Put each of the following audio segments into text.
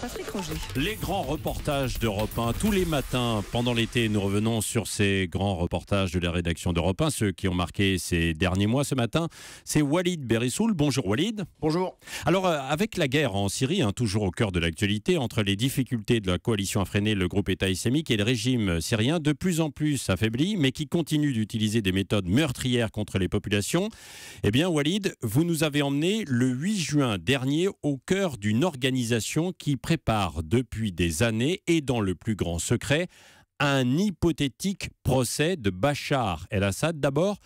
Patrick Roger. Les grands reportages d'Europe 1. Tous les matins, pendant l'été, nous revenons sur ces grands reportages de la rédaction d'Europe 1, ceux qui ont marqué ces derniers mois. Ce matin, c'est Walid Berissoul. Bonjour Walid. Bonjour. Alors, avec la guerre en Syrie, toujours au cœur de l'actualité, entre les difficultés de la coalition à freiner le groupe État islamique et le régime syrien, de plus en plus affaibli, mais qui continue d'utiliser des méthodes meurtrières contre les populations, eh bien Walid, vous nous avez emmené le 8 juin dernier au cœur d'une organisation qui prépare depuis des années et dans le plus grand secret un hypothétique procès de Bachar el-Assad. D'abord,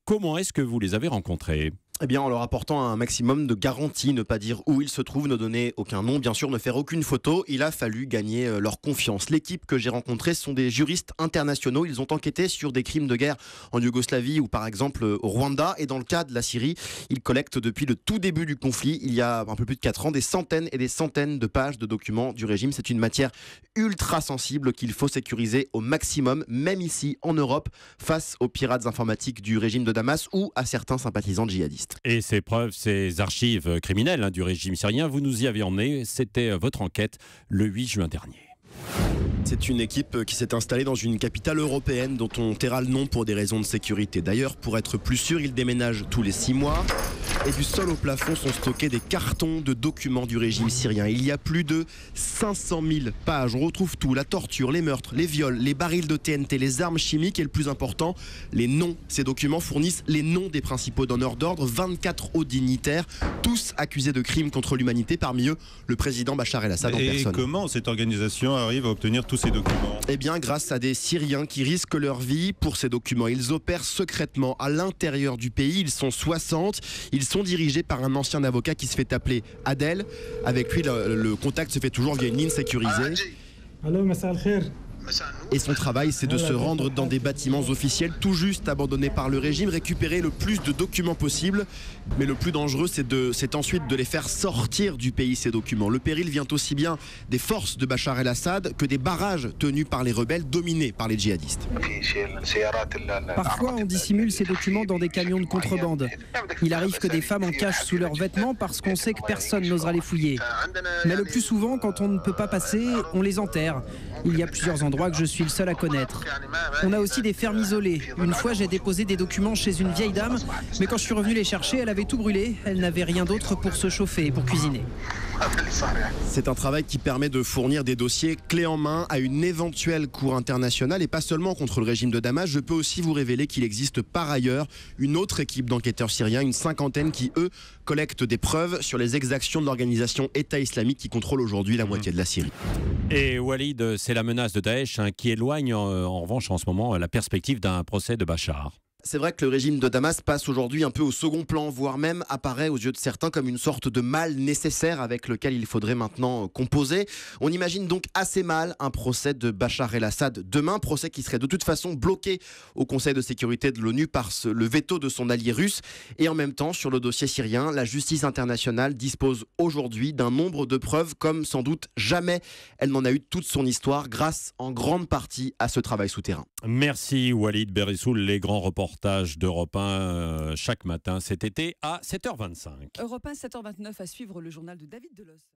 comment est-ce que vous les avez rencontrés ? Eh bien, en leur apportant un maximum de garanties, ne pas dire où ils se trouvent, ne donner aucun nom, bien sûr, ne faire aucune photo. Il a fallu gagner leur confiance. L'équipe que j'ai rencontrée sont des juristes internationaux. Ils ont enquêté sur des crimes de guerre en Yougoslavie ou par exemple au Rwanda. Et dans le cas de la Syrie, ils collectent depuis le tout début du conflit, il y a un peu plus de 4 ans, des centaines et des centaines de pages de documents du régime. C'est une matière ultra sensible qu'il faut sécuriser au maximum, même ici en Europe, face aux pirates informatiques du régime de Damas ou à certains sympathisants djihadistes. Et ces preuves, ces archives criminelles du régime syrien, vous nous y avez emmené. C'était votre enquête le 8 juin dernier. C'est une équipe qui s'est installée dans une capitale européenne dont on taira le nom pour des raisons de sécurité. D'ailleurs, pour être plus sûr, ils déménagent tous les 6 mois. Et du sol au plafond sont stockés des cartons de documents du régime syrien. Il y a plus de 500 000 pages. On retrouve tout, la torture, les meurtres, les viols, les barils de TNT, les armes chimiques et le plus important, les noms. Ces documents fournissent les noms des principaux donneurs d'ordre, 24 hauts dignitaires, tous accusés de crimes contre l'humanité, parmi eux le président Bachar el-Assad en personne. Et comment cette organisation arrive à obtenir tous ces documents ? Eh bien, grâce à des Syriens qui risquent leur vie pour ces documents. Ils opèrent secrètement à l'intérieur du pays. Ils sont 60. Ils sont dirigés par un ancien avocat qui se fait appeler Adel. Avec lui, le contact se fait toujours via une ligne sécurisée. Allô, Massa al-Khair. Et son travail, c'est de se rendre dans des bâtiments officiels tout juste abandonnés par le régime, récupérer le plus de documents possible. Mais le plus dangereux, c'est ensuite de les faire sortir du pays, ces documents. Le péril vient aussi bien des forces de Bachar el-Assad que des barrages tenus par les rebelles dominés par les djihadistes. Parfois, on dissimule ces documents dans des camions de contrebande. Il arrive que des femmes en cachent sous leurs vêtements parce qu'on sait que personne n'osera les fouiller. Mais le plus souvent, quand on ne peut pas passer, on les enterre. Il y a plusieurs endroits que je suis le seul à connaître. On a aussi des fermes isolées. Une fois, j'ai déposé des documents chez une vieille dame, mais quand je suis revenu les chercher, elle avait tout brûlé. Elle n'avait rien d'autre pour se chauffer et pour cuisiner. C'est un travail qui permet de fournir des dossiers clés en main à une éventuelle cour internationale et pas seulement contre le régime de Damas. Je peux aussi vous révéler qu'il existe par ailleurs une autre équipe d'enquêteurs syriens, une cinquantaine qui, eux, collectent des preuves sur les exactions de l'organisation État islamique qui contrôle aujourd'hui la moitié de la Syrie. Et Walid, c'est la menace de Daesh qui éloigne en revanche en ce moment la perspective d'un procès de Bachar. C'est vrai que le régime de Damas passe aujourd'hui un peu au second plan, voire même apparaît aux yeux de certains comme une sorte de mal nécessaire avec lequel il faudrait maintenant composer. On imagine donc assez mal un procès de Bachar el-Assad demain, procès qui serait de toute façon bloqué au Conseil de sécurité de l'ONU par le veto de son allié russe. Et en même temps, sur le dossier syrien, la justice internationale dispose aujourd'hui d'un nombre de preuves comme sans doute jamais elle n'en a eu toute son histoire, grâce en grande partie à ce travail souterrain. Merci Walid Berissoul, les grands reportages d'Europe 1 chaque matin cet été à 7h25. Europe 1, 7h29 à suivre le journal de David Delos.